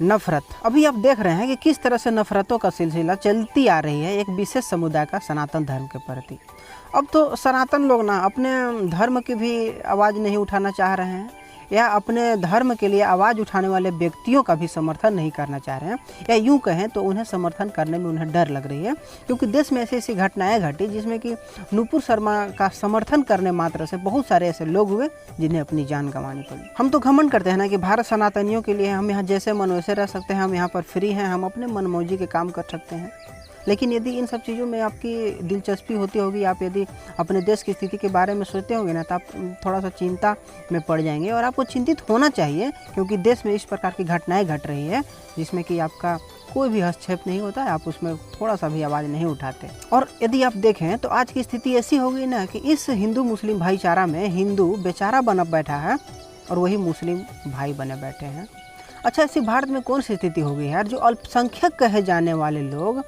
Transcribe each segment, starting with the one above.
नफरत। अभी आप देख रहे हैं कि किस तरह से नफरतों का सिलसिला चलती आ रही है एक विशेष समुदाय का सनातन धर्म के प्रति। अब तो सनातन लोग ना अपने धर्म की भी आवाज़ नहीं उठाना चाह रहे हैं, या अपने धर्म के लिए आवाज़ उठाने वाले व्यक्तियों का भी समर्थन नहीं करना चाह रहे हैं, या यूँ कहें तो उन्हें समर्थन करने में उन्हें डर लग रही है, क्योंकि देश में ऐसी ऐसी घटनाएं घटी जिसमें कि नुपुर शर्मा का समर्थन करने मात्र से बहुत सारे ऐसे लोग हुए जिन्हें अपनी जान गंवानी पड़ी। हम तो घमंड करते हैं ना कि भारत सनातनियों के लिए हम यहाँ जैसे मन वैसे रह सकते हैं, हम यहाँ पर फ्री हैं, हम अपने मनमौजी के काम कर सकते हैं। लेकिन यदि इन सब चीज़ों में आपकी दिलचस्पी होती होगी, आप यदि अपने देश की स्थिति के बारे में सोचते होंगे ना, तो आप थोड़ा सा चिंता में पड़ जाएंगे। और आपको चिंतित होना चाहिए, क्योंकि देश में इस प्रकार की घटनाएं घट रही है जिसमें कि आपका कोई भी हस्तक्षेप नहीं होता है, आप उसमें थोड़ा सा भी आवाज़ नहीं उठाते। और यदि आप देखें तो आज की स्थिति ऐसी हो गई ना कि इस हिंदू मुस्लिम भाईचारा में हिंदू बेचारा बना बैठा है और वही मुस्लिम भाई बने बैठे हैं। अच्छा, ऐसी भारत में कौन सी स्थिति हो गई है यार, जो अल्पसंख्यक कहे जाने वाले लोग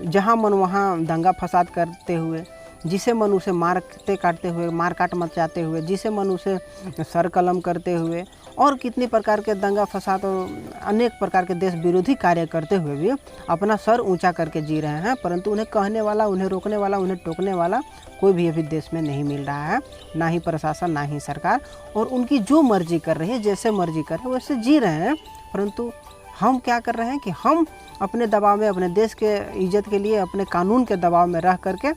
जहाँ मन वहाँ दंगा फसाद करते हुए, जिसे मन उसे मारते काटते हुए, मार काट मचाते हुए, जिसे मन उसे सर कलम करते हुए और कितने प्रकार के दंगा फसाद और अनेक प्रकार के देश विरोधी कार्य करते हुए भी अपना सर ऊंचा करके जी रहे हैं, परंतु उन्हें कहने वाला, उन्हें रोकने वाला, उन्हें टोकने वाला कोई भी अभी देश में नहीं मिल रहा है, ना ही प्रशासन, ना ही सरकार। और उनकी जो मर्जी कर रही है, जैसे मर्जी कर रहे हैं वैसे जी रहे हैं। परंतु हम क्या कर रहे हैं कि हम अपने दबाव में, अपने देश के इज्जत के लिए, अपने कानून के दबाव में रह करके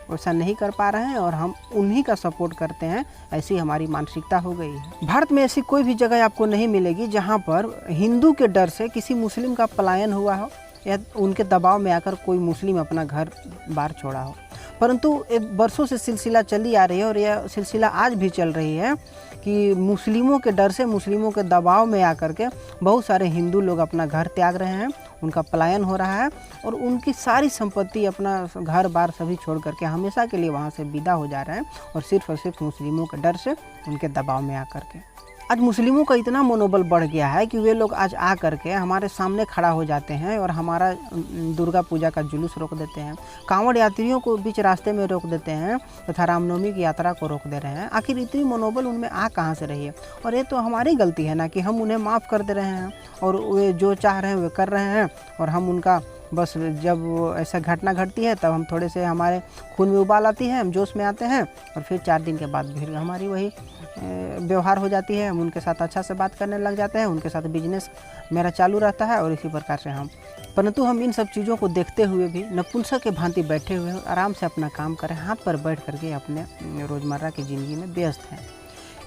वैसा नहीं कर पा रहे हैं और हम उन्हीं का सपोर्ट करते हैं। ऐसी हमारी मानसिकता हो गई है। भारत में ऐसी कोई भी जगह आपको नहीं मिलेगी जहां पर हिंदू के डर से किसी मुस्लिम का पलायन हुआ हो या उनके दबाव में आकर कोई मुस्लिम अपना घर बार छोड़ा हो। परंतु एक वर्षों से सिलसिला चली आ रही है और यह सिलसिला आज भी चल रही है कि मुस्लिमों के डर से, मुस्लिमों के दबाव में आकर के बहुत सारे हिंदू लोग अपना घर त्याग रहे हैं, उनका पलायन हो रहा है और उनकी सारी संपत्ति, अपना घर बार सभी छोड़ करके हमेशा के लिए वहाँ से विदा हो जा रहे हैं, और सिर्फ मुस्लिमों के डर से, उनके दबाव में आकर के। आज मुस्लिमों का इतना मनोबल बढ़ गया है कि वे लोग आज आ करके हमारे सामने खड़ा हो जाते हैं और हमारा दुर्गा पूजा का जुलूस रोक देते हैं, कांवड़ यात्रियों को बीच रास्ते में रोक देते हैं तथा रामनवमी की यात्रा को रोक दे रहे हैं। आखिर इतनी मनोबल उनमें आ कहाँ से रही है? और ये तो हमारी गलती है ना कि हम उन्हें माफ़ कर दे रहे हैं और वे जो चाह रहे हैं वे कर रहे हैं, और हम उनका बस जब ऐसा घटना घटती है तब हम थोड़े से, हमारे खून में उबाल आती है, हम जोश में आते हैं और फिर 4 दिन के बाद फिर हमारी वही व्यवहार हो जाती है। हम उनके साथ अच्छा से बात करने लग जाते हैं, उनके साथ बिजनेस मेरा चालू रहता है और इसी प्रकार से परंतु हम इन सब चीज़ों को देखते हुए भी नपुंसक के भांति बैठे हुए आराम से अपना काम करें, हाथ पर बैठ करके अपने रोज़मर्रा की ज़िंदगी में व्यस्त हैं।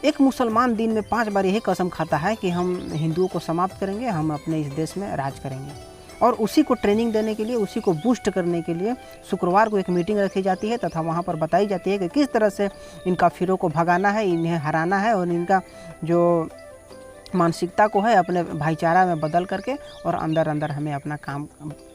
एक मुसलमान दिन में 5 बार यही कसम खाता है कि हम हिंदुओं को समाप्त करेंगे, हम अपने इस देश में राज करेंगे। और उसी को ट्रेनिंग देने के लिए, उसी को बूस्ट करने के लिए शुक्रवार को एक मीटिंग रखी जाती है तथा वहाँ पर बताई जाती है कि किस तरह से इन काफिरों को भगाना है, इन्हें हराना है और इनका जो मानसिकता को है अपने भाईचारा में बदल करके और अंदर अंदर हमें अपना काम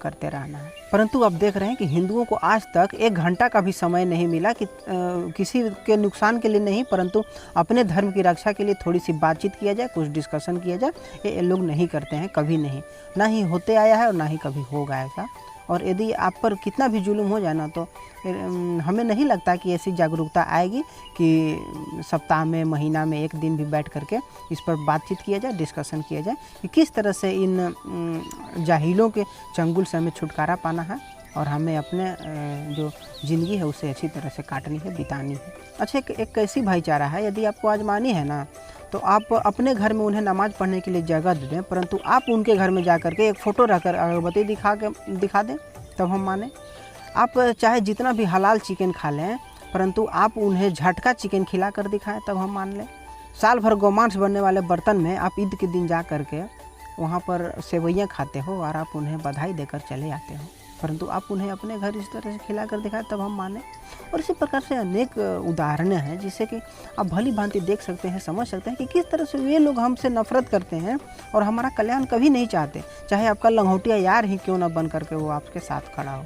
करते रहना है। परंतु आप देख रहे हैं कि हिंदुओं को आज तक 1 घंटा का भी समय नहीं मिला कि किसी के नुकसान के लिए नहीं, परंतु अपने धर्म की रक्षा के लिए थोड़ी सी बातचीत किया जाए, कुछ डिस्कशन किया जाए। ये लोग नहीं करते हैं, कभी नहीं, ना ही होते आया है और ना ही कभी होगा ऐसा। और यदि आप पर कितना भी जुल्म हो जाए ना, तो हमें नहीं लगता कि ऐसी जागरूकता आएगी कि सप्ताह में, महीना में 1 दिन भी बैठ करके इस पर बातचीत किया जाए, डिस्कशन किया जाए कि किस तरह से इन जाहिलों के चंगुल से हमें छुटकारा पाना है और हमें अपने जो ज़िंदगी है उसे अच्छी तरह से काटनी है, बितानी है। अच्छा, एक कैसी भाईचारा है, यदि आपको आजमानी है ना, तो आप अपने घर में उन्हें नमाज़ पढ़ने के लिए जगह दे दें, परंतु आप उनके घर में जा कर के एक फ़ोटो रखकर अगरबत्ती दिखा दें, तब हम माने। आप चाहे जितना भी हलाल चिकन खा लें, परंतु आप उन्हें झटका चिकन खिला कर दिखाएं, तब हम मान लें। साल भर गोमांस बनने वाले बर्तन में आप ईद के दिन जा कर के वहाँ पर सेवइयाँ खाते हो और आप उन्हें बधाई देकर चले आते हो, परंतु आप उन्हें अपने घर इस तरह से खिला कर दिखाएं, तब हम माने। और इसी प्रकार से अनेक उदाहरणें हैं जिससे कि आप भली भांति देख सकते हैं, समझ सकते हैं कि किस तरह से वे लोग हमसे नफरत करते हैं और हमारा कल्याण कभी नहीं चाहते, चाहे आपका लंगोटिया यार ही क्यों ना बन करके वो आपके साथ खड़ा हो।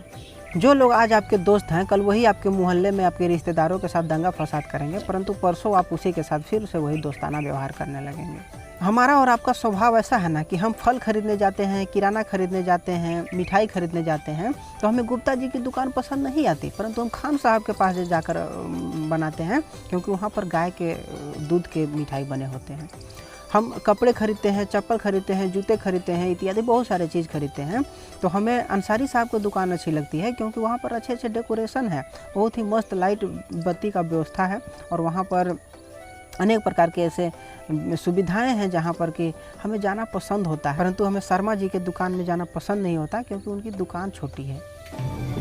जो लोग आज आपके दोस्त हैं, कल वही आपके मोहल्ले में आपके रिश्तेदारों के साथ दंगा फसाद करेंगे, परंतु परसों आप उसी के साथ फिर से वही दोस्ताना व्यवहार करने लगेंगे। हमारा और आपका स्वभाव ऐसा है ना कि हम फल खरीदने जाते हैं, किराना खरीदने जाते हैं, मिठाई खरीदने जाते हैं, तो हमें गुप्ता जी की दुकान पसंद नहीं आती, परंतु हम खान साहब के पास जाकर बनाते हैं, क्योंकि वहाँ पर गाय के दूध के मिठाई बने होते हैं। हम कपड़े खरीदते हैं, चप्पल खरीदते हैं, जूते खरीदते हैं, इत्यादि बहुत सारे चीज़ खरीदते हैं। तो हमें अंसारी साहब की दुकान अच्छी लगती है क्योंकि वहाँ पर अच्छे अच्छे डेकोरेशन है, बहुत ही मस्त लाइट बत्ती का व्यवस्था है और वहाँ पर अनेक प्रकार के ऐसे सुविधाएं हैं जहाँ पर कि हमें जाना पसंद होता है, परंतु हमें शर्मा जी के दुकान में जाना पसंद नहीं होता क्योंकि उनकी दुकान छोटी है।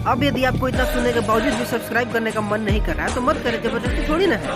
अब यदि आपको इतना सुनने के बावजूद भी सब्सक्राइब करने का मन नहीं कर रहा है तो मत करें, जबरदस्ती थोड़ी ना है।